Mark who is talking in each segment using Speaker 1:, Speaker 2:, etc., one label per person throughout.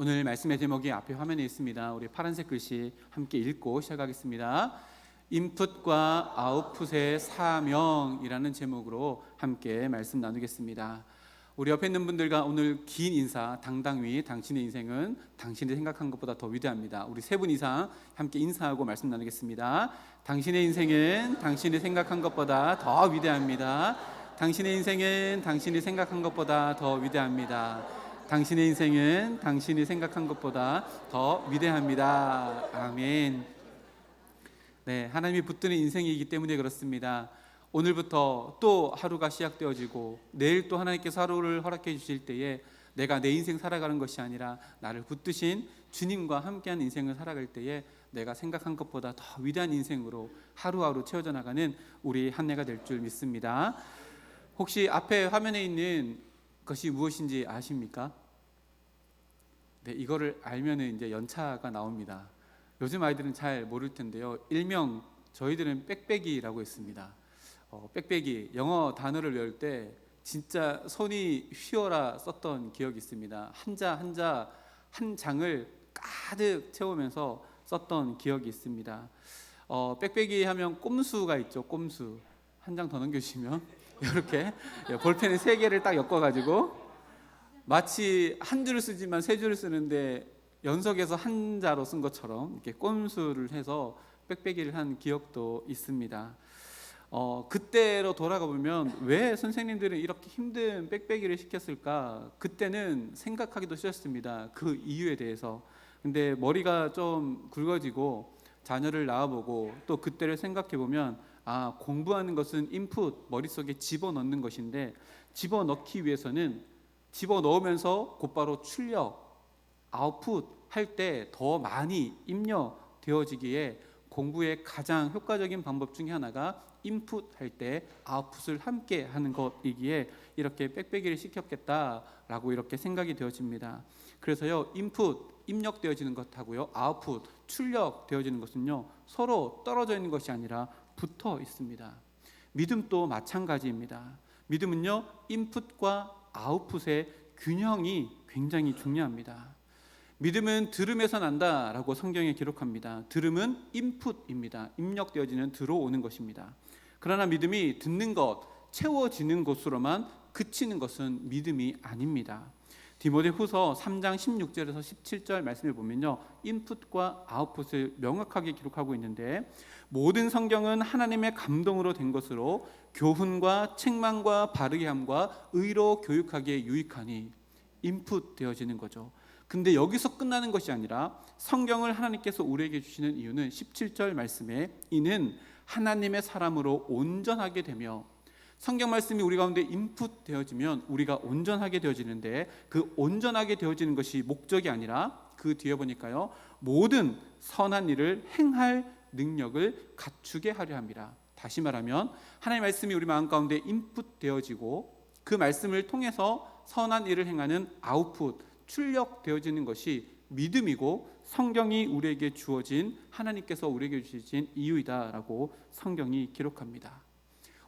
Speaker 1: 오늘 말씀의 제목이 앞에 화면에 있습니다. 우리 파란색 글씨 함께 읽고 시작하겠습니다. 인풋과 아웃풋의 사명이라는 제목으로 함께 말씀 나누겠습니다. 우리 옆에 있는 분들과 오늘 긴 인사, 당당히 당신의 인생은 당신이 생각한 것보다 더 위대합니다. 우리 세 분 이상 함께 인사하고 말씀 나누겠습니다. 당신의 인생은 당신이 생각한 것보다 더 위대합니다. 당신의 인생은 당신이 생각한 것보다 더 위대합니다. 당신의 인생은 당신이 생각한 것보다 더 위대합니다. 아멘. 네, 하나님이 붙드는 인생이기 때문에 그렇습니다. 오늘부터 또 하루가 시작되어지고 내일 또 하나님께서 하루를 허락해 주실 때에 내가 내 인생 살아가는 것이 아니라 나를 붙드신 주님과 함께한 인생을 살아갈 때에 내가 생각한 것보다 더 위대한 인생으로 하루하루 채워져 나가는 우리 한 해가 될 줄 믿습니다. 혹시 앞에 화면에 있는 것이 무엇인지 아십니까? 네, 이거를 알면은 이제 연차가 나옵니다. 요즘 아이들은 잘 모를 텐데요. 일명 저희들은 빽빽이라고 했습니다. 빽빽이 영어 단어를 외울 때 진짜 손이 휘어라 썼던 기억이 있습니다. 한자 한 장을 가득 채우면서 썼던 기억이 있습니다. 빽빽이 하면 꼼수가 있죠. 꼼수 한 장 더 넘겨주시면 이렇게 볼펜을 3개를 딱 엮어가지고 마치 한 줄을 쓰지만 3줄을 쓰는데 연속해서 한 자로 쓴 것처럼 이렇게 꼼수를 해서 빽빽이를 한 기억도 있습니다. 그때로 돌아가 보면 왜 선생님들은 이렇게 힘든 빽빽이를 시켰을까? 그때는 생각하기도 싫었습니다. 그 이유에 대해서. 근데 머리가 좀 굵어지고 자녀를 낳아보고 또 그때를 생각해 보면 공부하는 것은 인풋, 머릿속에 집어넣는 것인데 집어넣기 위해서는 집어넣으면서 곧바로 출력, 아웃풋 할 때 더 많이 입력되어지기에 공부의 가장 효과적인 방법 중에 하나가 인풋 할 때 아웃풋을 함께 하는 것이기에 이렇게 빽빽이를 시켰겠다라고 이렇게 생각이 되어집니다. 그래서요, 인풋, 입력되어지는 것하고요, 아웃풋, 출력되어지는 것은요, 서로 떨어져 있는 것이 아니라 붙어 있습니다. 믿음도 마찬가지입니다. 믿음은요, 인풋과 아웃풋의 균형이 굉장히 중요합니다. 믿음은 들음에서 난다라고 성경에 기록합니다. 들음은 인풋입니다. 입력되어지는 들어오는 것입니다. 그러나 믿음이 듣는 것, 채워지는 것으로만 그치는 것은 믿음이 아닙니다. 디모데후서 3장 16절에서 17절 말씀을 보면요, 인풋과 아웃풋을 명확하게 기록하고 있는데 모든 성경은 하나님의 감동으로 된 것으로 교훈과 책망과 바르게 함과 의로 교육하기에 유익하니 인풋 되어지는 거죠. 근데 여기서 끝나는 것이 아니라 성경을 하나님께서 우리에게 주시는 이유는 17절 말씀에 이는 하나님의 사람으로 온전하게 되며, 성경 말씀이 우리 가운데 인풋 되어지면 우리가 온전하게 되어지는데 그 온전하게 되어지는 것이 목적이 아니라 그 뒤에 보니까요, 모든 선한 일을 행할 능력을 갖추게 하려 합니다. 다시 말하면 하나님의 말씀이 우리 마음 가운데 인풋 되어지고 그 말씀을 통해서 선한 일을 행하는 아웃풋, 출력되어지는 것이 믿음이고 성경이 우리에게 주어진, 하나님께서 우리에게 주신 이유이다라고 성경이 기록합니다.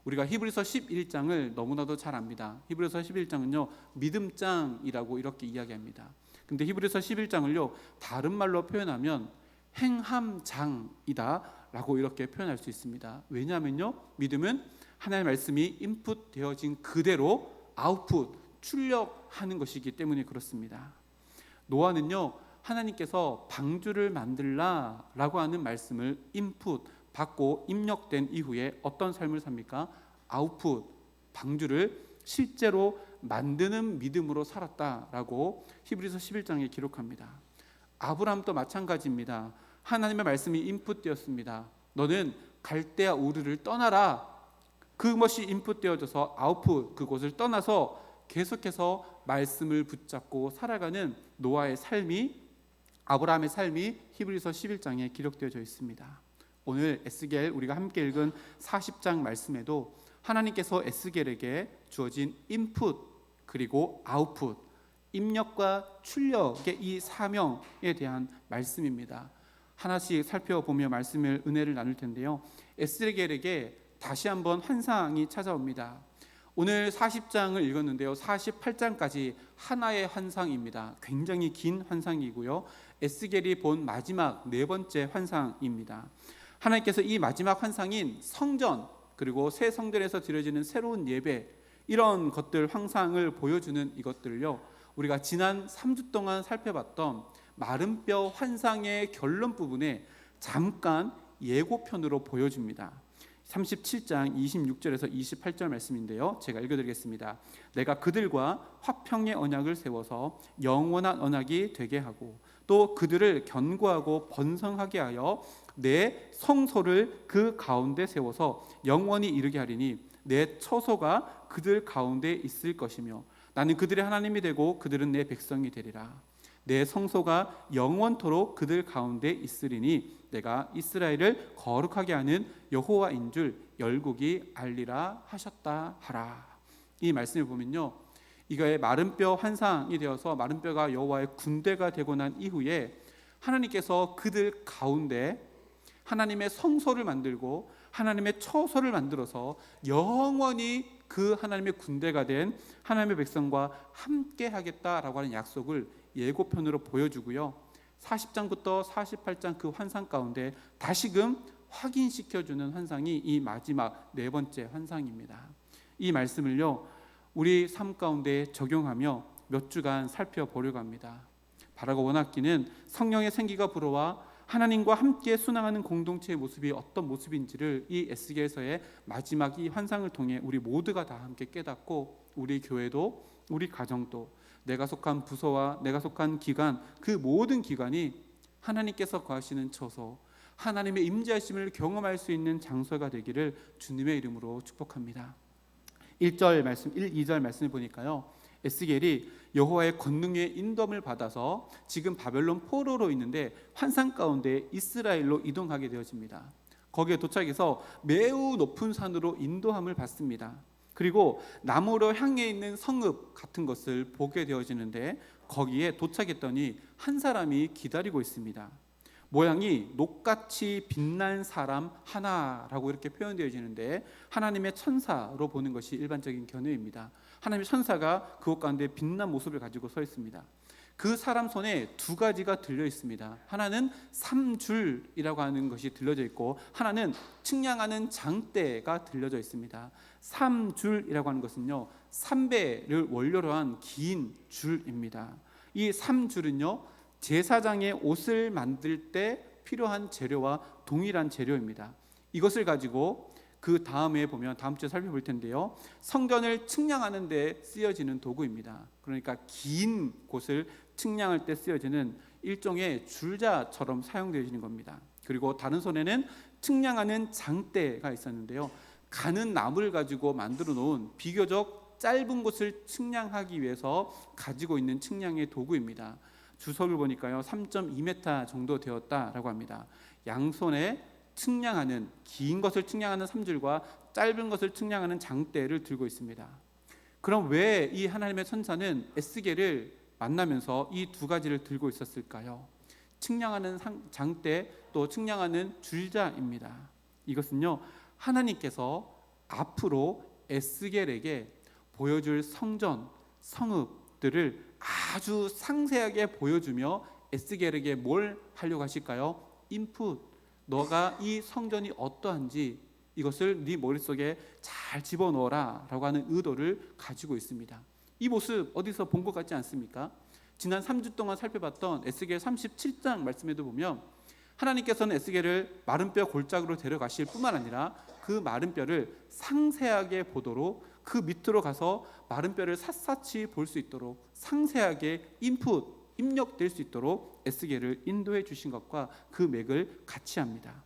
Speaker 1: 우리가 히브리서 11장을 너무나도 잘 압니다. 히브리서 11장은요, 믿음장이라고 이렇게 이야기합니다. 근데 히브리서 11장을요, 다른 말로 표현하면 행함장이다 라고 이렇게 표현할 수 있습니다. 왜냐하면요, 믿음은 하나님의 말씀이 인풋 되어진 그대로 아웃풋, 출력하는 것이기 때문에 그렇습니다. 노아는요, 하나님께서 방주를 만들라 라고 하는 말씀을 인풋 받고 입력된 이후에 어떤 삶을 삽니까? 아웃풋, 방주를 실제로 만드는 믿음으로 살았다라고 히브리서 11장에 기록합니다. 아브라함도 마찬가지입니다. 하나님의 말씀이 인풋되었습니다. 너는 갈대아 우르를 떠나라. 그것이 인풋되어져서 아웃풋, 그곳을 떠나서 계속해서 말씀을 붙잡고 살아가는 노아의 삶이, 아브라함의 삶이 히브리서 11장에 기록되어져 있습니다. 오늘 에스겔 우리가 함께 읽은 40장 말씀에도 하나님께서 에스겔에게 주어진 인풋 그리고 아웃풋, 입력과 출력의 이 사명에 대한 말씀입니다. 하나씩 살펴보며 말씀을, 은혜를 나눌 텐데요, 에스겔에게 다시 한번 환상이 찾아옵니다. 오늘 40장을 읽었는데요. 48장까지 하나의 환상입니다. 굉장히 긴 환상이고요. 에스겔이 본 마지막 네 번째 환상입니다. 하나님께서 이 마지막 환상인 성전, 그리고 새 성전에서 드려지는 새로운 예배, 이런 것들, 환상을 보여주는 이것들을요, 우리가 지난 3주 동안 살펴봤던 마른 뼈 환상의 결론 부분에 잠깐 예고편으로 보여줍니다. 37장 26절에서 28절 말씀인데요, 제가 읽어드리겠습니다. 내가 그들과 화평의 언약을 세워서 영원한 언약이 되게 하고 또 그들을 견고하고 번성하게 하여 내 성소를 그 가운데 세워서 영원히 이르게 하리니 내 처소가 그들 가운데 있을 것이며 나는 그들의 하나님이 되고 그들은 내 백성이 되리라. 내 성소가 영원토록 그들 가운데 있으리니 내가 이스라엘을 거룩하게 하는 여호와인 줄 열국이 알리라 하셨다 하라. 이 말씀을 보면요, 이거의 마른 뼈 환상이 되어서 마른 뼈가 여호와의 군대가 되고 난 이후에 하나님께서 그들 가운데 하나님의 성소를 만들고 하나님의 처소를 만들어서 영원히 그 하나님의 군대가 된 하나님의 백성과 함께 하겠다라고 하는 약속을 예고편으로 보여주고요, 40장부터 48장 그 환상 가운데 다시금 확인시켜주는 환상이 이 마지막 네 번째 환상입니다. 이 말씀을요, 우리 삶 가운데 적용하며 몇 주간 살펴보려고 합니다. 바라고 원학기는 성령의 생기가 불어와 하나님과 함께 순항하는 공동체의 모습이 어떤 모습인지를 이 에스겔서의 마지막 이 환상을 통해 우리 모두가 다 함께 깨닫고, 우리 교회도 우리 가정도 내가 속한 부서와 내가 속한 기관, 그 모든 기관이 하나님께서 거하시는 처소, 하나님의 임재하심을 경험할 수 있는 장소가 되기를 주님의 이름으로 축복합니다. 1절 말씀, 1, 2절 말씀을 보니까요, 에스겔이 여호와의 권능의 인도함을 받아서 지금 바벨론 포로로 있는데 환상 가운데 이스라엘로 이동하게 되어집니다. 거기에 도착해서 매우 높은 산으로 인도함을 받습니다. 그리고 나무로 향해 있는 성읍 같은 것을 보게 되어지는데 거기에 도착했더니 한 사람이 기다리고 있습니다. 모양이 녹같이 빛난 사람 하나라고 이렇게 표현되어지는데 하나님의 천사로 보는 것이 일반적인 견해입니다. 하나님의 천사가 그곳 가운데 빛난 모습을 가지고 서 있습니다. 그 사람 손에 두 가지가 들려 있습니다. 하나는 삼줄이라고 하는 것이 들려져 있고 하나는 측량하는 장대가 들려져 있습니다. 삼줄이라고 하는 것은요, 3배를 원료로 한 긴 줄입니다. 이 삼줄은요, 제사장의 옷을 만들 때 필요한 재료와 동일한 재료입니다. 이것을 가지고 그 다음에 보면 다음 주에 살펴볼 텐데요, 성전을 측량하는 데 쓰여지는 도구입니다. 그러니까 긴 곳을 측량할 때 쓰여지는 일종의 줄자처럼 사용되어지는 겁니다. 그리고 다른 손에는 측량하는 장대가 있었는데요, 가는 나무를 가지고 만들어 놓은 비교적 짧은 곳을 측량하기 위해서 가지고 있는 측량의 도구입니다. 주석을 보니까요, 3.2m 정도 되었다라고 합니다. 양손에 측량하는, 긴 것을 측량하는 삼줄과 짧은 것을 측량하는 장대를 들고 있습니다. 그럼 왜 이 하나님의 천사는 에스겔을 만나면서 이 두 가지를 들고 있었을까요? 측량하는 장대, 또 측량하는 줄자입니다. 이것은요, 하나님께서 앞으로 에스겔에게 보여줄 성전, 성읍들을 아주 상세하게 보여주며 에스겔에게 뭘 하려고 하실까요? 인풋, 너가 이 성전이 어떠한지 이것을 네 머릿속에 잘 집어넣어라 라고 하는 의도를 가지고 있습니다. 이 모습 어디서 본 것 같지 않습니까? 지난 3주 동안 살펴봤던 에스겔 37장 말씀에도 보면 하나님께서는 에스겔을 마른 뼈 골짜기로 데려가실 뿐만 아니라 그 마른 뼈를 상세하게 보도록, 그 밑으로 가서 마른 뼈를 샅샅이 볼 수 있도록 상세하게 입력될 수 있도록 에스겔을 인도해 주신 것과 그 맥을 같이 합니다.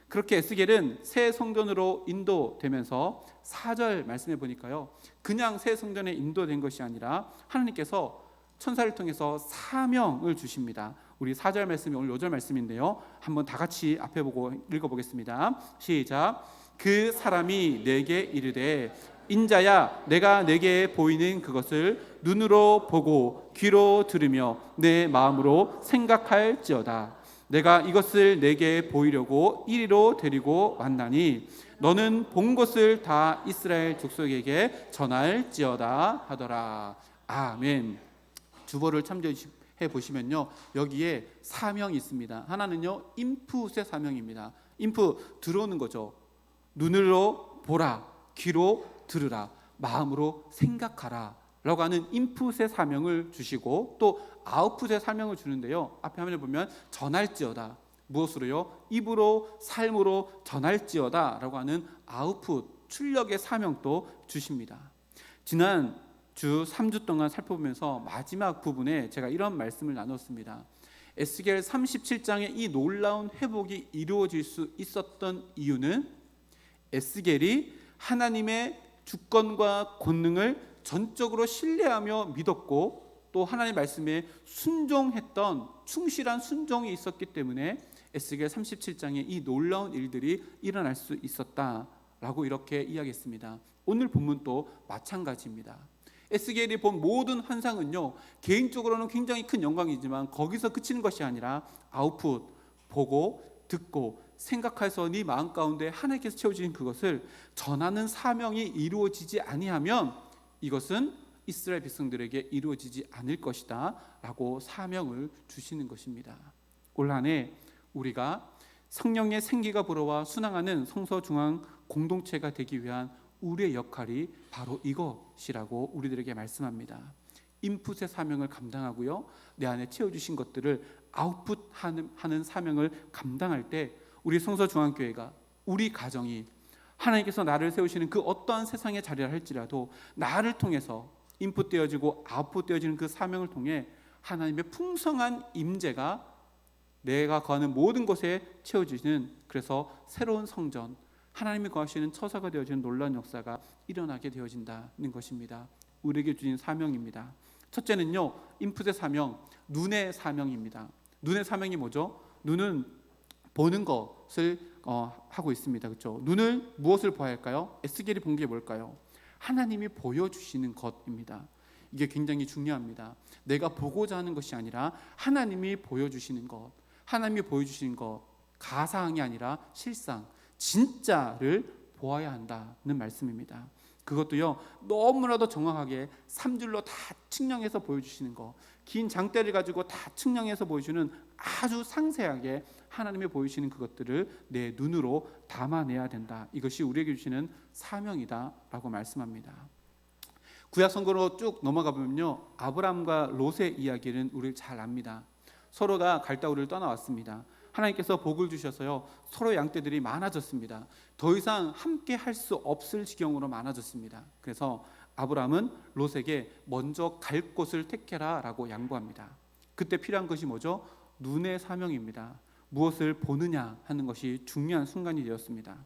Speaker 1: 그렇게 에스겔은 새 성전으로 인도되면서 4절 말씀해 보니까요, 그냥 새 성전에 인도된 것이 아니라 하나님께서 천사를 통해서 사명을 주십니다. 우리 4절 말씀이 오늘 5절 말씀인데요, 한번 다 같이 앞에 보고 읽어보겠습니다. 시작. 그 사람이 내게 이르되 인자야, 내가 내게 보이는 그것을 눈으로 보고 귀로 들으며 내 마음으로 생각할지어다. 내가 이것을 내게 보이려고 이리로 데리고 왔나니 너는 본 것을 다 이스라엘 족속에게 전할지어다 하더라. 아멘. 주보를 참조해 보시면요, 여기에 사명이 있습니다. 하나는요, 인풋의 사명입니다. 인풋, 들어오는 거죠. 눈으로 보라, 귀로 들으라, 마음으로 생각하라 라고 하는 인풋의 사명을 주시고, 또 아웃풋의 사명을 주는데요, 앞에 화면을 보면 전할지어다, 무엇으로요? 입으로, 삶으로 전할지어다 라고 하는 아웃풋, 출력의 사명도 주십니다. 지난 주 3주 동안 살펴보면서 마지막 부분에 제가 이런 말씀을 나눴습니다. 에스겔 37장의 이 놀라운 회복이 이루어질 수 있었던 이유는 에스겔이 하나님의 주권과 권능을 전적으로 신뢰하며 믿었고, 또 하나님의 말씀에 순종했던 충실한 순종이 있었기 때문에 에스겔 37장에 이 놀라운 일들이 일어날 수 있었다라고 이렇게 이야기했습니다. 오늘 본문도 마찬가지입니다. 에스겔이 본 모든 환상은요, 개인적으로는 굉장히 큰 영광이지만 거기서 그치는 것이 아니라 아웃풋, 보고 듣고 생각해서 네 마음 가운데 하나님께서 채워주신 그것을 전하는 사명이 이루어지지 아니하면 이것은 이스라엘 백성들에게 이루어지지 않을 것이다 라고 사명을 주시는 것입니다. 올 한 해 우리가 성령의 생기가 불어와 순항하는 성서중앙 공동체가 되기 위한 우리의 역할이 바로 이것이라고 우리들에게 말씀합니다. 인풋의 사명을 감당하고요, 내 안에 채워주신 것들을 아웃풋하는 사명을 감당할 때 우리 성서중앙교회가, 우리 가정이 하나님께서 나를 세우시는 그 어떠한 세상의 자리를 할지라도 나를 통해서 인풋되어지고 아웃풋되어지는 그 사명을 통해 하나님의 풍성한 임재가 내가 거하는 모든 곳에 채워지는, 그래서 새로운 성전, 하나님이 거하시는 처사가 되어지는 놀라운 역사가 일어나게 되어진다는 것입니다. 우리에게 주신 사명입니다. 첫째는요, 인풋의 사명, 눈의 사명입니다. 눈의 사명이 뭐죠? 눈은 보는 것을 하고 있습니다. 그렇죠? 눈을 무엇을 봐야 할까요? 에스겔이 본 게 뭘까요? 하나님이 보여주시는 것입니다. 이게 굉장히 중요합니다. 내가 보고자 하는 것이 아니라 하나님이 보여주시는 것, 하나님이 보여주시는 것, 가상이 아니라 실상, 진짜를 보아야 한다는 말씀입니다. 그것도요, 너무나도 정확하게 3줄로 다 측량해서 보여주시는 것, 긴 장대를 가지고 다 측량해서 보여주는 아주 상세하게 하나님이 보여주시는 그것들을 내 눈으로 담아내야 된다. 이것이 우리에게 주시는 사명이다 라고 말씀합니다. 구약 성경으로 쭉 넘어가 보면요, 아브라함과 롯의 이야기는 우리 잘 압니다. 서로 다 갈다우를 떠나왔습니다. 하나님께서 복을 주셔서요, 서로 양떼들이 많아졌습니다. 더 이상 함께 할 수 없을 지경으로 많아졌습니다. 그래서 아브라함은 롯에게 먼저 갈 곳을 택해라 라고 양보합니다. 그때 필요한 것이 뭐죠? 눈의 사명입니다. 무엇을 보느냐 하는 것이 중요한 순간이 되었습니다.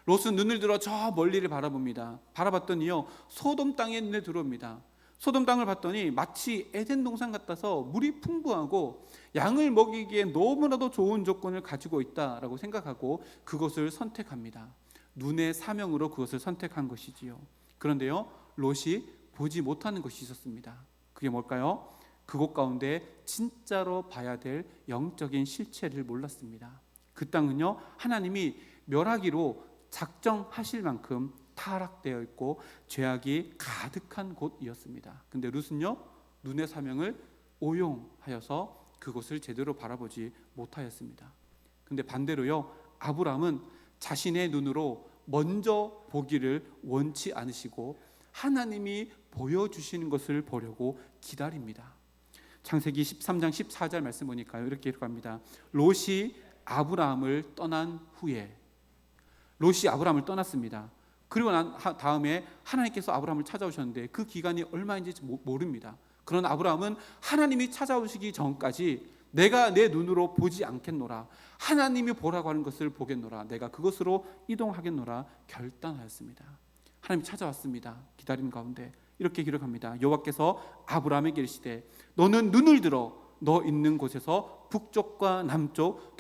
Speaker 1: 롯은 눈을 들어 저 멀리를 바라봅니다. 바라봤더니요, 소돔 땅에 눈에 들어옵니다. 소돔 땅을 봤더니 마치 에덴 동산 같아서 물이 풍부하고 양을 먹이기에 너무나도 좋은 조건을 가지고 있다라고 생각하고 그것을 선택합니다. 눈의 사명으로 그것을 선택한 것이지요. 그런데요, 롯이 보지 못하는 것이 있었습니다. 그게 뭘까요? 그곳 가운데 진짜로 봐야 될 영적인 실체를 몰랐습니다. 그 땅은요, 하나님이 멸하기로 작정하실 만큼 타락되어 있고 죄악이 가득한 곳이었습니다. 근데 룻은요, 눈의 사명을 오용하여서 그곳을 제대로 바라보지 못하였습니다. 근데 반대로요, 아브라함은 자신의 눈으로 먼저 보기를 원치 않으시고 하나님이 보여주시는 것을 보려고 기다립니다. 창세기 13장 14절 말씀 보니까요, 이렇게 기록합니다. 롯이 아브라함을 떠난 후에, 롯이 아브라함을 떠났습니다. 그리고 난 다음에 하나님께서 아브라함을 찾아오셨는데 그 기간이 얼마인지 모릅니다. 그러나 아브라함은 하나님이 찾아오시기 전까지 내가 내 눈으로 보지 않겠노라, 하나님이 보라고 하는 것을 보겠노라, 내가 그것으로 이동하겠노라 결단하였습니다. 하나님이 찾아왔습니다. 기다리는 가운데 이렇게 기록합니다. 여호와께서 아브라함에게 이르시되 너는 눈을 들어 너 있는 곳에서 북쪽과 남쪽,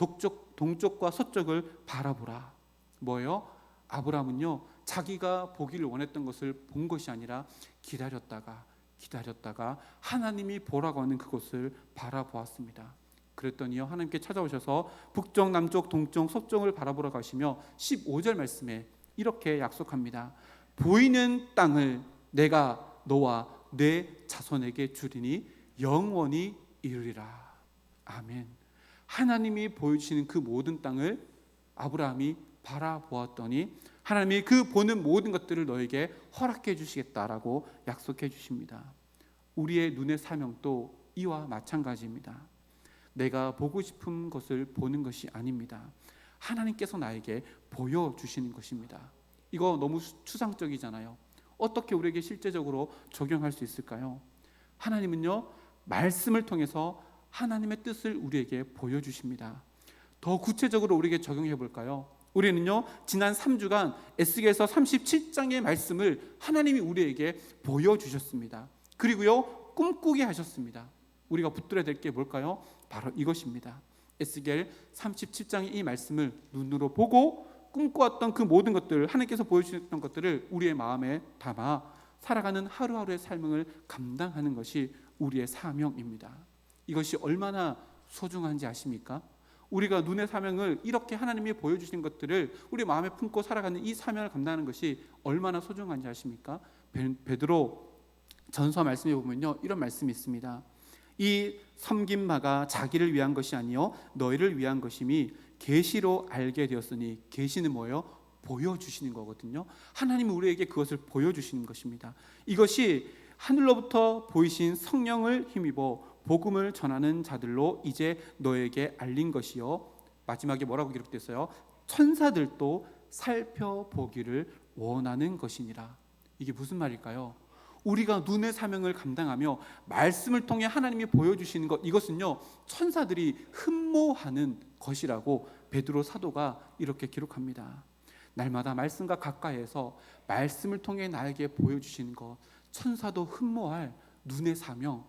Speaker 1: 동쪽과 서쪽을 바라보라. 뭐예요? 아브라함은요, 자기가 보기를 원했던 것을 본 것이 아니라 기다렸다가 하나님이 보라고 하는 그것을 바라보았습니다. 그랬더니요, 하나님께 찾아오셔서 북쪽, 남쪽, 동쪽, 서쪽을 바라보러 가시며 15절 말씀에 이렇게 약속합니다. 보이는 땅을 내가 너와 내 자손에게 주리니 영원히 이르리라. 아멘. 하나님이 보여주시는 그 모든 땅을 아브라함이 바라보았더니 하나님이 그 보는 모든 것들을 너에게 허락해 주시겠다라고 약속해 주십니다. 우리의 눈의 사명도 이와 마찬가지입니다. 내가 보고 싶은 것을 보는 것이 아닙니다. 하나님께서 나에게 보여주시는 것입니다. 이거 너무 추상적이잖아요. 어떻게 우리에게 실제적으로 적용할 수 있을까요? 하나님은요, 말씀을 통해서 하나님의 뜻을 우리에게 보여주십니다. 더 구체적으로 우리에게 적용해 볼까요? 우리는요, 지난 3주간 에스겔서 37장의 말씀을 하나님이 우리에게 보여주셨습니다. 그리고요, 꿈꾸게 하셨습니다. 우리가 붙들어야 될 게 뭘까요? 바로 이것입니다. 에스겔 37장의 이 말씀을 눈으로 보고 꿈꿔왔던 그 모든 것들, 하나님께서 보여주셨던 것들을 우리의 마음에 담아 살아가는 하루하루의 삶을 감당하는 것이 우리의 사명입니다. 이것이 얼마나 소중한지 아십니까? 우리가 눈의 사명을 이렇게 하나님이 보여주신 것들을 우리 마음에 품고 살아가는 이 사명을 감당하는 것이 얼마나 소중한지 아십니까? 베드로 전서 말씀에 보면요, 이런 말씀이 있습니다. 이 섬긴 바가 자기를 위한 것이 아니요 너희를 위한 것임이 계시로 알게 되었으니, 계시는 뭐예요? 보여주시는 거거든요. 하나님은 우리에게 그것을 보여주시는 것입니다. 이것이 하늘로부터 보이신 성령을 힘입어 복음을 전하는 자들로 이제 너에게 알린 것이요, 마지막에 뭐라고 기록됐어요? 천사들도 살펴보기를 원하는 것이니라. 이게 무슨 말일까요? 우리가 눈의 사명을 감당하며 말씀을 통해 하나님이 보여주시는 것, 이것은요, 천사들이 흠모하는 것이라고 베드로 사도가 이렇게 기록합니다. 날마다 말씀과 가까이에서 말씀을 통해 나에게 보여주시는 것, 천사도 흠모할 눈의 사명,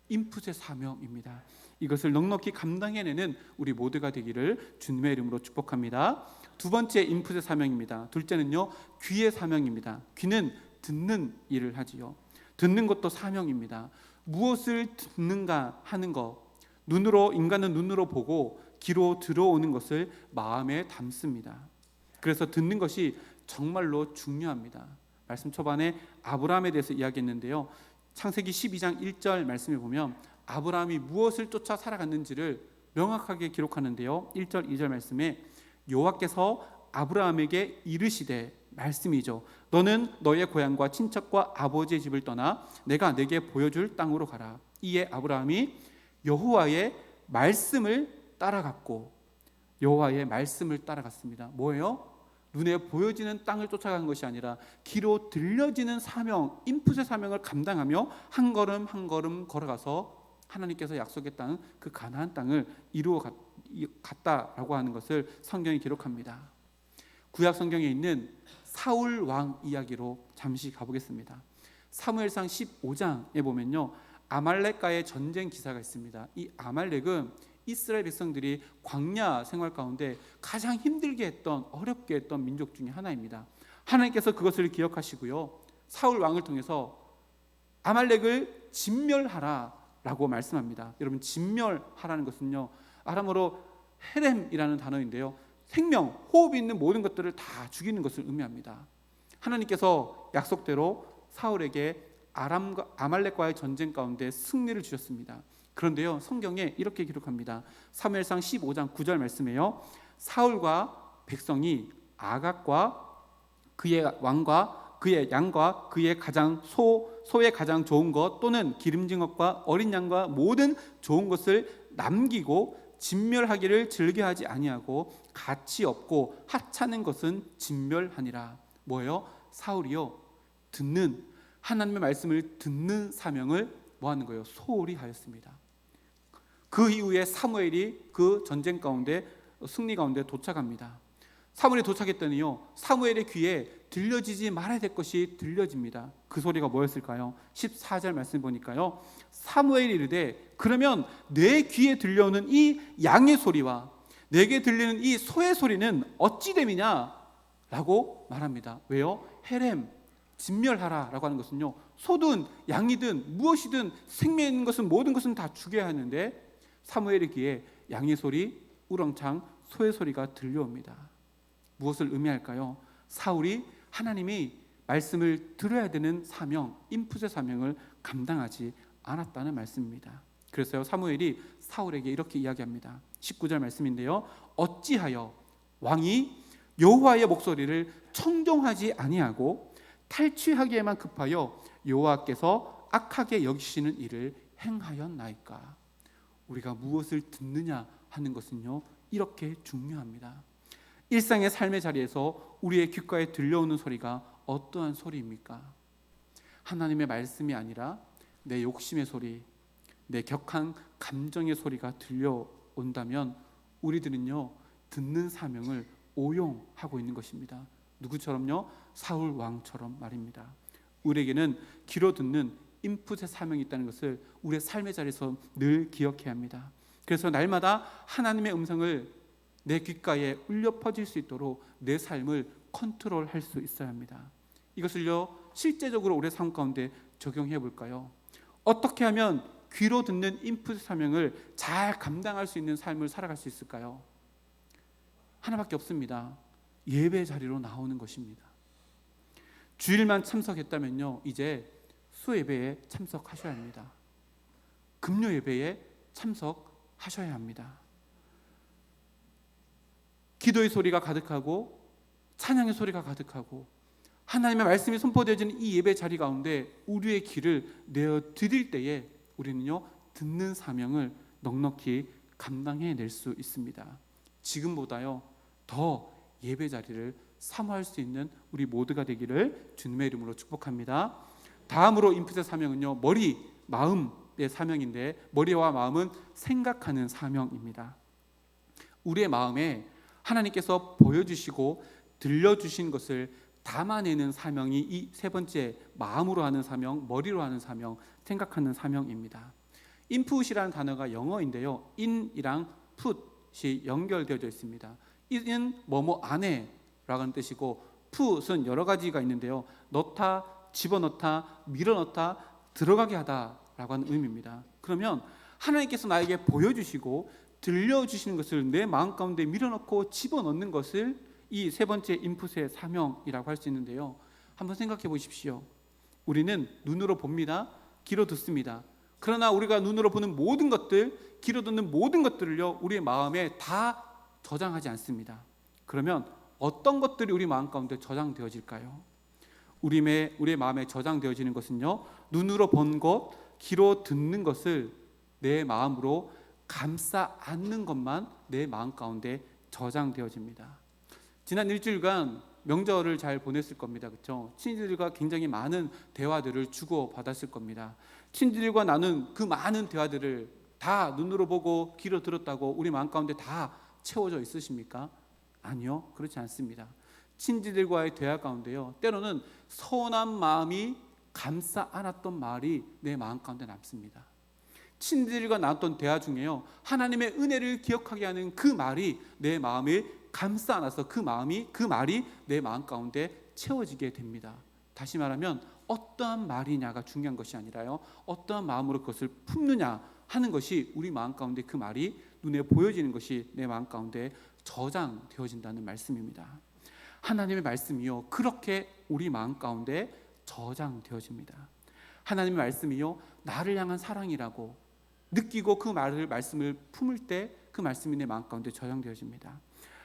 Speaker 1: 인풋의 사명입니다. 이것을 넉넉히 감당해내는 우리 모두가 되기를 주님의 이름으로 축복합니다. 두 번째 인풋의 사명입니다. 둘째는요, 귀의 사명입니다. 귀는 듣는 일을 하지요. 듣는 것도 사명입니다. 무엇을 듣는가 하는 것, 인간은 눈으로 보고 귀로 들어오는 것을 마음에 담습니다. 그래서 듣는 것이 정말로 중요합니다. 말씀 초반에 아브라함에 대해서 이야기했는데요, 창세기 12장 1절 말씀에 보면 아브라함이 무엇을 쫓아 살아갔는지를 명확하게 기록하는데요, 1절 2절 말씀에 여호와께서 아브라함에게 이르시되, 말씀이죠, 너는 너의 고향과 친척과 아버지의 집을 떠나 내가 내게 보여줄 땅으로 가라. 이에 아브라함이 여호와의 말씀을 따라갔고, 여호와의 말씀을 따라갔습니다. 뭐예요? 눈에 보여지는 땅을 쫓아간 것이 아니라 귀로 들려지는 사명, 인풋의 사명을 감당하며 한 걸음 한 걸음 걸어가서 하나님께서 약속했다는 그 가나안 땅을 이루어 갔다라고 하는 것을 성경이 기록합니다. 구약 성경에 있는 사울 왕 이야기로 잠시 가보겠습니다. 사무엘상 15장에 보면요, 아말렉과의 전쟁 기사가 있습니다. 이 아말렉은 이스라엘 백성들이 광야 생활 가운데 가장 힘들게 했던, 어렵게 했던 민족 중에 하나입니다. 하나님께서 그것을 기억하시고요, 사울 왕을 통해서 아말렉을 진멸하라라고 말씀합니다. 여러분, 진멸하라는 것은요, 아람어로 헤렘이라는 단어인데요, 생명, 호흡이 있는 모든 것들을 다 죽이는 것을 의미합니다. 하나님께서 약속대로 사울에게 아말렉과의 전쟁 가운데 승리를 주셨습니다. 그런데요, 성경에 이렇게 기록합니다. 사무엘상 15장 9절 말씀에요, 사울과 백성이 아각과 그의 왕과 그의 양과 그의 소의 가장 좋은 것 또는 기름진 것과 어린 양과 모든 좋은 것을 남기고 진멸하기를 즐겨하지 아니하고 가치 없고 하찮은 것은 진멸하니라. 뭐예요? 사울이요, 하나님의 말씀을 듣는 사명을 뭐하는 거예요? 소홀히 하였습니다. 그 이후에 사무엘이 그 전쟁 가운데, 승리 가운데 도착합니다. 사무엘이 도착했더니요, 사무엘의 귀에 들려지지 말아야 될 것이 들려집니다. 그 소리가 뭐였을까요? 14절 말씀 보니까요, 사무엘이 이르되, 그러면 내 귀에 들려오는 이 양의 소리와 내게 들리는 이 소의 소리는 어찌 됨이냐 라고 말합니다. 왜요? 헤렘, 진멸하라 라고 하는 것은요, 소든 양이든 무엇이든 생명 있는 것은 모든 것은 다 죽여야 하는데 사무엘의 귀에 양의 소리, 우렁창 소의 소리가 들려옵니다. 무엇을 의미할까요? 사울이 하나님이 말씀을 들어야 되는 사명, 인풋의 사명을 감당하지 않았다는 말씀입니다. 그래서 사무엘이 사울에게 이렇게 이야기합니다. 19절 말씀인데요. 어찌하여 왕이 여호와의 목소리를 청종하지 아니하고 탈취하기에만 급하여 여호와께서 악하게 여기시는 일을 행하였나이까. 우리가 무엇을 듣느냐 하는 것은요, 이렇게 중요합니다. 일상의 삶의 자리에서 우리의 귓가에 들려오는 소리가 어떠한 소리입니까? 하나님의 말씀이 아니라 내 욕심의 소리, 내 격한 감정의 소리가 들려온다면 우리들은요, 듣는 사명을 오용하고 있는 것입니다. 누구처럼요? 사울 왕처럼 말입니다. 우리에게는 귀로 듣는 인풋의 사명이 있다는 것을 우리의 삶의 자리에서 늘 기억해야 합니다. 그래서 날마다 하나님의 음성을 내 귓가에 울려 퍼질 수 있도록 내 삶을 컨트롤할 수 있어야 합니다. 이것을요, 실제적으로 우리의 삶 가운데 적용해 볼까요? 어떻게 하면 귀로 듣는 인풋 사명을 잘 감당할 수 있는 삶을 살아갈 수 있을까요? 하나밖에 없습니다. 예배 자리로 나오는 것입니다. 주일만 참석했다면요, 이제 수예배에 참석하셔야 합니다. 금요 예배에 참석하셔야 합니다. 기도의 소리가 가득하고 찬양의 소리가 가득하고 하나님의 말씀이 선포되어지는 이 예배 자리 가운데 우리의 귀를 내어 드릴 때에 우리는요, 듣는 사명을 넉넉히 감당해낼 수 있습니다. 지금보다요 더 예배 자리를 사모할 수 있는 우리 모두가 되기를 주님의 이름으로 축복합니다. 다음으로 인풋의 사명은요, 머리, 마음의 사명인데, 머리와 마음은 생각하는 사명입니다. 우리의 마음에 하나님께서 보여주시고 들려주신 것을 담아내는 사명이 이 세 번째, 마음으로 하는 사명, 머리로 하는 사명, 생각하는 사명입니다. 인풋이라는 단어가 영어인데요, in이랑 put이 연결되어져 있습니다. in은 뭐뭐 안에 라는 뜻이고, put은 여러 가지가 있는데요, 넣다, 집어넣다, 밀어넣다, 들어가게 하다 라고 하는 의미입니다. 그러면 하나님께서 나에게 보여주시고 들려주시는 것을 내 마음 가운데 밀어넣고 집어넣는 것을 이 세 번째 인풋의 사명이라고 할 수 있는데요, 한번 생각해 보십시오. 우리는 눈으로 봅니다. 귀로 듣습니다. 그러나 우리가 눈으로 보는 모든 것들, 귀로 듣는 모든 것들을요, 우리의 마음에 다 저장하지 않습니다. 그러면 어떤 것들이 우리 마음 가운데 저장되어질까요? 우리의 마음에 저장되어지는 것은요, 눈으로 본 것, 귀로 듣는 것을 내 마음으로 감싸 안는 것만 내 마음 가운데 저장되어집니다. 지난 일주일간 명절을 잘 보냈을 겁니다. 그렇죠? 친지들과 굉장히 많은 대화들을 주고받았을 겁니다. 친지들과 나눈 그 많은 대화들을 다 눈으로 보고 귀로 들었다고 우리 마음 가운데 다 채워져 있으십니까? 아니요, 그렇지 않습니다. 친지들과의 대화 가운데요, 때로는 서운한 마음이 감싸 안았던 말이 내 마음 가운데 남습니다. 친지들과 나눴던 대화 중에요, 하나님의 은혜를 기억하게 하는 그 말이 내 마음에 감싸 안아서 그 말이 내 마음 가운데 채워지게 됩니다. 다시 말하면 어떠한 말이냐가 중요한 것이 아니라요, 어떠한 마음으로 그것을 품느냐 하는 것이 우리 마음 가운데 그 말이 눈에 보여지는 것이 내 마음 가운데 저장되어진다는 말씀입니다. 하나님의 말씀이요, 그렇게 우리 마음 가운데 저장되어집니다. 하나님의 말씀이요, 나를 향한 사랑이라고 느끼고 그 말씀을 품을 때 그 말씀이 내 마음 가운데 저장되어집니다.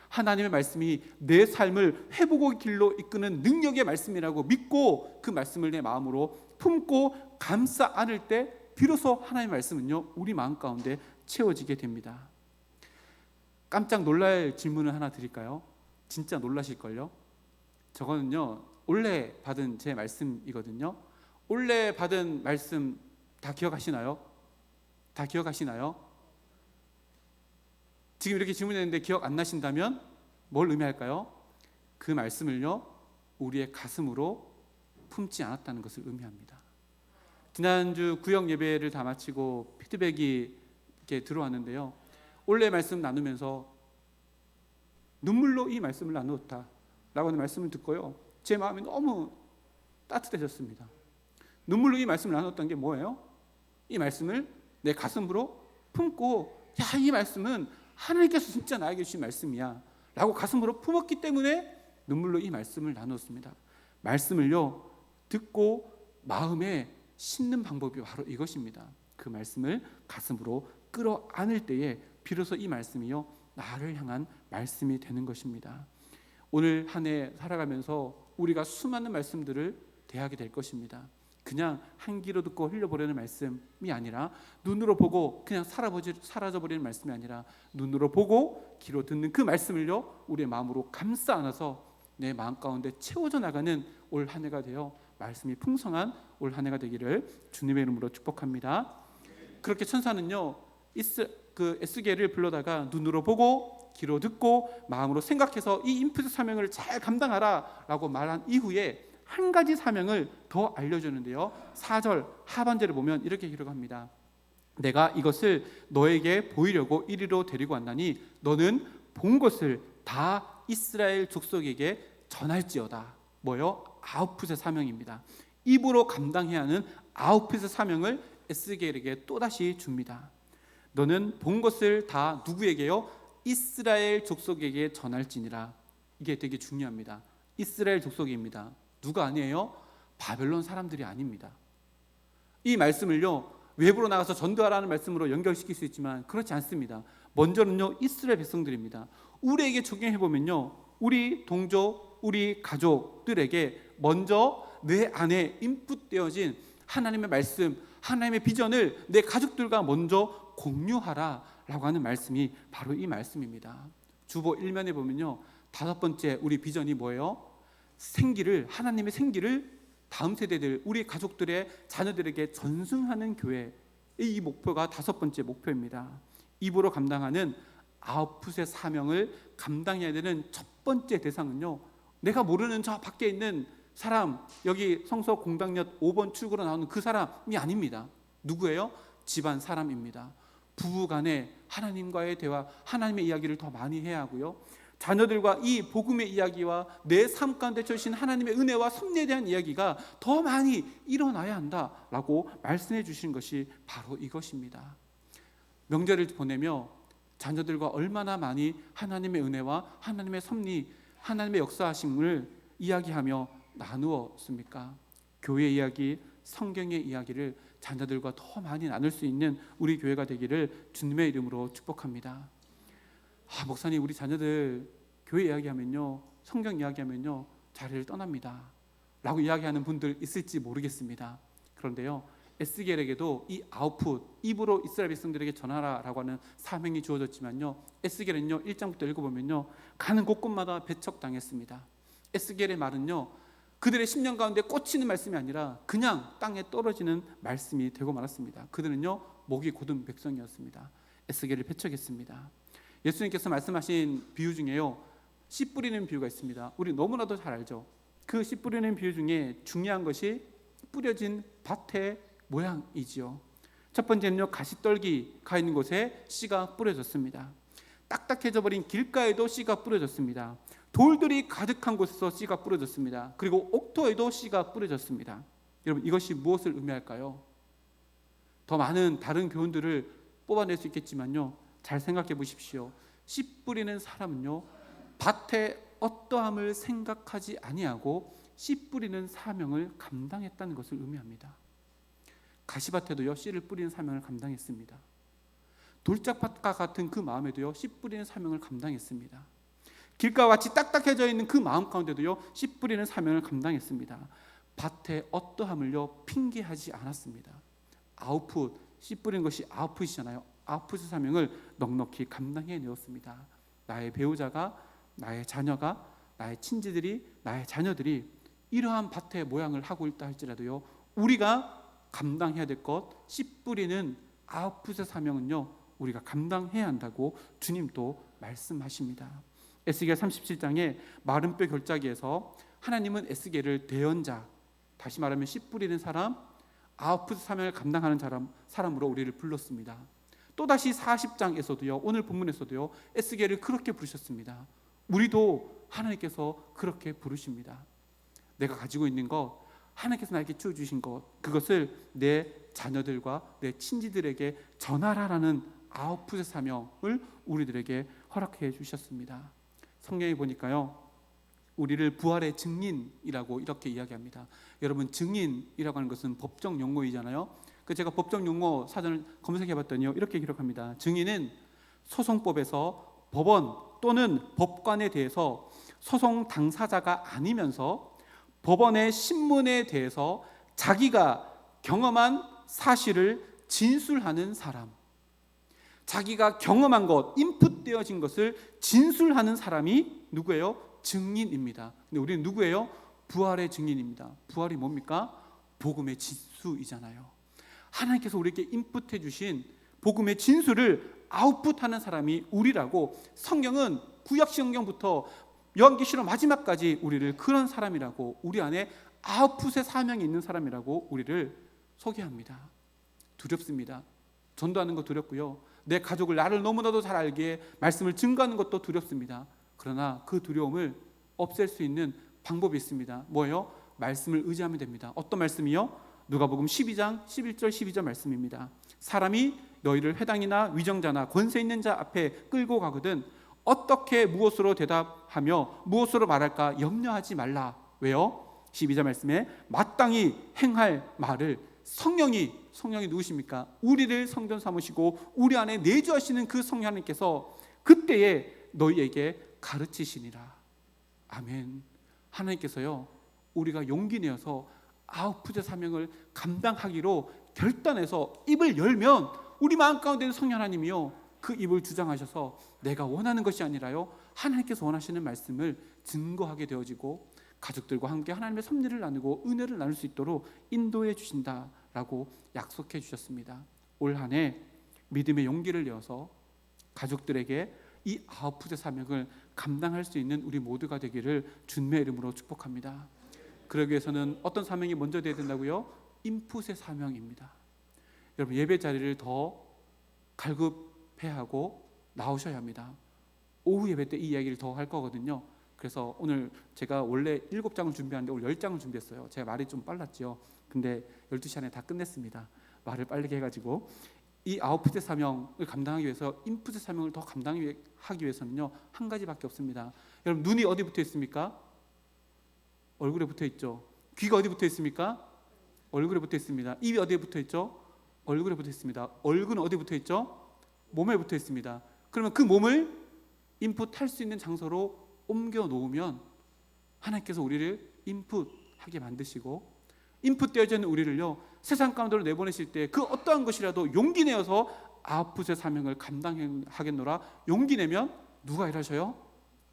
Speaker 1: 하나님의 말씀이 내 삶을 회복의 길로 이끄는 능력의 말씀이라고 믿고 그 말씀을 내 마음으로 품고 감싸 안을 때 비로소 하나님의 말씀은요, 우리 마음 가운데 채워지게 됩니다. 깜짝 놀랄 질문을 하나 드릴까요? 진짜 놀라실걸요? 저거는요, 올해 받은 제 말씀이거든요. 올해 받은 말씀 다 기억하시나요? 다 기억하시나요? 지금 이렇게 질문했는데 기억 안 나신다면 뭘 의미할까요? 그 말씀을요, 우리의 가슴으로 품지 않았다는 것을 의미합니다. 지난주 구역 예배를 다 마치고 피드백이 이렇게 들어왔는데요, 올해 말씀 나누면서 눈물로 이 말씀을 나누었다 라고 하는 말씀을 듣고요, 제 마음이 너무 따뜻해졌습니다. 눈물로 이 말씀을 나눴던 게 뭐예요? 이 말씀을 내 가슴으로 품고, 이 말씀은 하나님께서 진짜 나에게 주신 말씀이야 라고 가슴으로 품었기 때문에 눈물로 이 말씀을 나누었습니다. 말씀을요 듣고 마음에 심는 방법이 바로 이것입니다. 그 말씀을 가슴으로 끌어안을 때에 비로소 이 말씀이요 나를 향한 말씀이 되는 것입니다. 오늘 한 해 살아가면서 우리가 수많은 말씀들을 대하게 될 것입니다. 그냥 한 귀로 듣고 흘려버리는 말씀이 아니라, 눈으로 보고 그냥 사라져버리는 말씀이 아니라, 눈으로 보고 귀로 듣는 그 말씀을요 우리의 마음으로 감싸 안아서 내 마음 가운데 채워져 나가는 올 한 해가 되어 말씀이 풍성한 올 한 해가 되기를 주님의 이름으로 축복합니다. 그렇게 천사는요 에스겔을 불러다가 눈으로 보고 귀로 듣고 마음으로 생각해서 이 인풋 사명을 잘 감당하라 라고 말한 이후에 한 가지 사명을 더 알려주는데요, 4절 하반절에 보면 이렇게 기록합니다. 내가 이것을 너에게 보이려고 이리로 데리고 왔나니 너는 본 것을 다 이스라엘 족속에게 전할지어다. 뭐요? 아웃풋의 사명입니다. 입으로 감당해야 하는 아웃풋의 사명을 에스겔에게 또다시 줍니다. 너는 본 것을 다 누구에게요? 이스라엘 족속에게 전할지니라. 이게 되게 중요합니다. 이스라엘 족속입니다. 누가 아니에요? 바벨론 사람들이 아닙니다. 이 말씀을요 외부로 나가서 전도하라는 말씀으로 연결시킬 수 있지만 그렇지 않습니다. 먼저는요 이스라엘 백성들입니다. 우리에게 적용해보면요, 우리 동족, 우리 가족들에게 먼저 내 안에 인풋되어진 하나님의 말씀, 하나님의 비전을 내 가족들과 먼저 공유하라 라고 하는 말씀이 바로 이 말씀입니다. 주보 1면에 보면요 5번째 우리 비전이 뭐예요? 생기를, 하나님의 생기를 다음 세대들, 우리 가족들의 자녀들에게 전승하는 교회. 이 목표가 5번째 목표입니다. 입으로 감당하는 아웃풋의 사명을 감당해야 되는 첫 번째 대상은요, 내가 모르는 저 밖에 있는 사람, 여기 성서 공당역 5번 출구로 나오는 그 사람이 아닙니다. 누구예요? 집안 사람입니다. 부부간에 하나님과의 대화, 하나님의 이야기를 더 많이 해야 하고요, 자녀들과 이 복음의 이야기와 내 삶 가운데 주신 하나님의 은혜와 섭리에 대한 이야기가 더 많이 일어나야 한다라고 말씀해 주신 것이 바로 이것입니다. 명절을 보내며 자녀들과 얼마나 많이 하나님의 은혜와 하나님의 섭리, 하나님의 역사하심을 이야기하며 나누었습니까? 교회 이야기, 성경의 이야기를 자녀들과 더 많이 나눌 수 있는 우리 교회가 되기를 주님의 이름으로 축복합니다. 목사님, 우리 자녀들 교회 이야기하면요, 성경 이야기하면요 자리를 떠납니다 라고 이야기하는 분들 있을지 모르겠습니다. 그런데요, 에스겔에게도 이 아웃풋, 입으로 이스라엘 백성들에게 전하라라고 하는 사명이 주어졌지만요, 에스겔은요 1장부터 읽어보면요 가는 곳곳마다 배척당했습니다. 에스겔의 말은요 그들의 10년 가운데 꽂히는 말씀이 아니라 그냥 땅에 떨어지는 말씀이 되고 말았습니다. 그들은요 목이 곧은 백성이었습니다. 에스겔을 배척했습니다. 예수님께서 말씀하신 비유 중에요 씨 뿌리는 비유가 있습니다. 우리 너무나도 잘 알죠. 그 씨 뿌리는 비유 중에 중요한 것이 뿌려진 밭의 모양이지요. 첫 번째는요, 가시떨기가 있는 곳에 씨가 뿌려졌습니다. 딱딱해져 버린 길가에도 씨가 뿌려졌습니다. 돌들이 가득한 곳에서 씨가 뿌려졌습니다. 그리고 옥토에도 씨가 뿌려졌습니다. 여러분, 이것이 무엇을 의미할까요? 더 많은 다른 교훈들을 뽑아낼 수 있겠지만요, 잘 생각해 보십시오. 씨 뿌리는 사람은요 밭에 어떠함을 생각하지 아니하고 씨 뿌리는 사명을 감당했다는 것을 의미합니다. 가시밭에도요 씨를 뿌리는 사명을 감당했습니다. 돌짝밭과 같은 그 마음에도요 씨 뿌리는 사명을 감당했습니다. 길가와 같이 딱딱해져 있는 그 마음 가운데도요 씨 뿌리는 사명을 감당했습니다. 밭에 어떠함을요 핑계하지 않았습니다. 아웃풋, 씨 뿌리는 것이 아웃풋이잖아요. 아웃풋의 사명을 넉넉히 감당해내었습니다. 나의 배우자가, 나의 자녀가, 나의 친지들이, 나의 자녀들이 이러한 밭의 모양을 하고 있다 할지라도요, 우리가 감당해야 될 것, 씨 뿌리는 아웃풋의 사명은요 우리가 감당해야 한다고 주님도 말씀하십니다. 에스겔 37장에 마른 뼈 결자기에서 하나님은 에스겔을 대언자, 다시 말하면 씨 뿌리는 사람, 아웃풋 사명을 감당하는 사람으로 우리를 불렀습니다. 또다시 40장에서도요, 오늘 본문에서도요 에스겔을 그렇게 부르셨습니다. 우리도 하나님께서 그렇게 부르십니다. 내가 가지고 있는 것, 하나님께서 나에게 주어주신 것, 그것을 내 자녀들과 내 친지들에게 전하라라는 아웃풋의 사명을 우리들에게 허락해 주셨습니다. 성경에 보니까요, 우리를 부활의 증인이라고 이렇게 이야기합니다. 여러분, 증인이라고 하는 것은 법적 용어이잖아요. 그 제가 법적 용어 사전을 검색해 봤더니요, 이렇게 기록합니다. 증인은 소송법에서 법원 또는 법관에 대해서 소송 당사자가 아니면서 법원의 신문에 대해서 자기가 경험한 사실을 진술하는 사람, 자기가 경험한 것, 인풋되어진 것을 진술하는 사람이 누구예요? 증인입니다. 근데 우리는 누구예요? 부활의 증인입니다. 부활이 뭡니까? 복음의 진수이잖아요. 하나님께서 우리에게 인풋해 주신 복음의 진수를 아웃풋하는 사람이 우리라고, 성경은 구약 성경부터 요한계시록 마지막까지 우리를 그런 사람이라고, 우리 안에 아웃풋의 사명이 있는 사람이라고 우리를 소개합니다. 두렵습니다. 전도하는 거 두렵고요, 내 가족을 나를 너무나도 잘 알기에 말씀을 증거하는 것도 두렵습니다. 그러나 그 두려움을 없앨 수 있는 방법이 있습니다. 뭐예요? 말씀을 의지하면 됩니다. 어떤 말씀이요? 누가복음 12장 11절 12절 말씀입니다. 사람이 너희를 회당이나 위정자나 권세 있는 자 앞에 끌고 가거든 어떻게 무엇으로 대답하며 무엇으로 말할까 염려하지 말라. 왜요? 12절 말씀에 마땅히 행할 말을 성령이 누구십니까? 우리를 성전 삼으시고 우리 안에 내주하시는 그 성령 하나님께서 그때에 너희에게 가르치시니라. 아멘. 하나님께서요, 우리가 용기 내어서 아웃풋의 사명을 감당하기로 결단해서 입을 열면 우리 마음 가운데 있는 성령 하나님이요, 그 입을 주장하셔서 내가 원하는 것이 아니라요, 하나님께서 원하시는 말씀을 증거하게 되어지고 가족들과 함께 하나님의 섭리를 나누고 은혜를 나눌 수 있도록 인도해 주신다라고 약속해 주셨습니다. 올 한 해 믿음의 용기를 내어서 가족들에게 이 아웃풋의 사명을 감당할 수 있는 우리 모두가 되기를 주님의 이름으로 축복합니다. 그러기 위해서는 어떤 사명이 먼저 되어야 된다고요? 인풋의 사명입니다. 여러분, 예배 자리를 더 갈급해하고 나오셔야 합니다. 오후 예배 때 이 이야기를 더 할 거거든요. 그래서 오늘 제가 원래 7장을 준비하는데 오늘 10장을 준비했어요. 제가 말이 좀 빨랐죠. 근데 12시 안에 다 끝냈습니다. 말을 빠르게 해가지고. 이 아웃풋의 사명을 감당하기 위해서 인풋의 사명을 더 감당하기 위해서는요, 한 가지밖에 없습니다. 여러분, 눈이 어디 붙어 있습니까? 얼굴에 붙어 있죠. 귀가 어디 붙어 있습니까? 얼굴에 붙어 있습니다. 입이 어디에 붙어 있죠? 얼굴에 붙어 있습니다. 얼굴은 어디 붙어 있죠? 몸에 붙어 있습니다. 그러면 그 몸을 인풋할 수 있는 장소로 옮겨 놓으면 하나님께서 우리를 인풋하게 만드시고, 인풋되어져 있는 우리를요, 세상 가운데로 내보내실 때 그 어떠한 것이라도 용기 내어서 아웃풋의 사명을 감당하겠노라. 용기 내면 누가 일하셔요?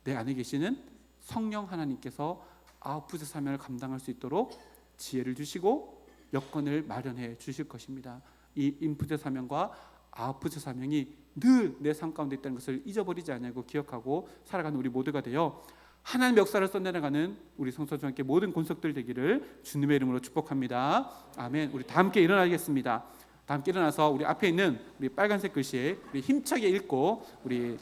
Speaker 1: 내 안에 계시는 성령 하나님께서 아웃풋의 사명을 감당할 수 있도록 지혜를 주시고 여건을 마련해 주실 것입니다. 이 인풋의 사명과 아웃풋의 사명이 늘 내 삶 가운데 있다는 것을 잊어버리지 않고 기억하고 살아가는 우리 모두가 되어 하나님의 역사를 써내려가는 우리 성도와 함께 모든 권속들 되기를 주님의 이름으로 축복합니다. 아멘. 우리 다 함께 일어나겠습니다. 다 함께 일어나서 우리 앞에 있는 우리 빨간색 글씨 우리 힘차게 읽고 우리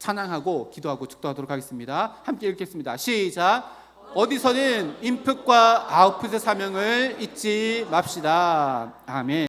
Speaker 1: 찬양하고 기도하고 축도하도록 하겠습니다. 함께 읽겠습니다. 시작. 어디서는 인풋과 아웃풋의 사명을 잊지 맙시다. 아멘.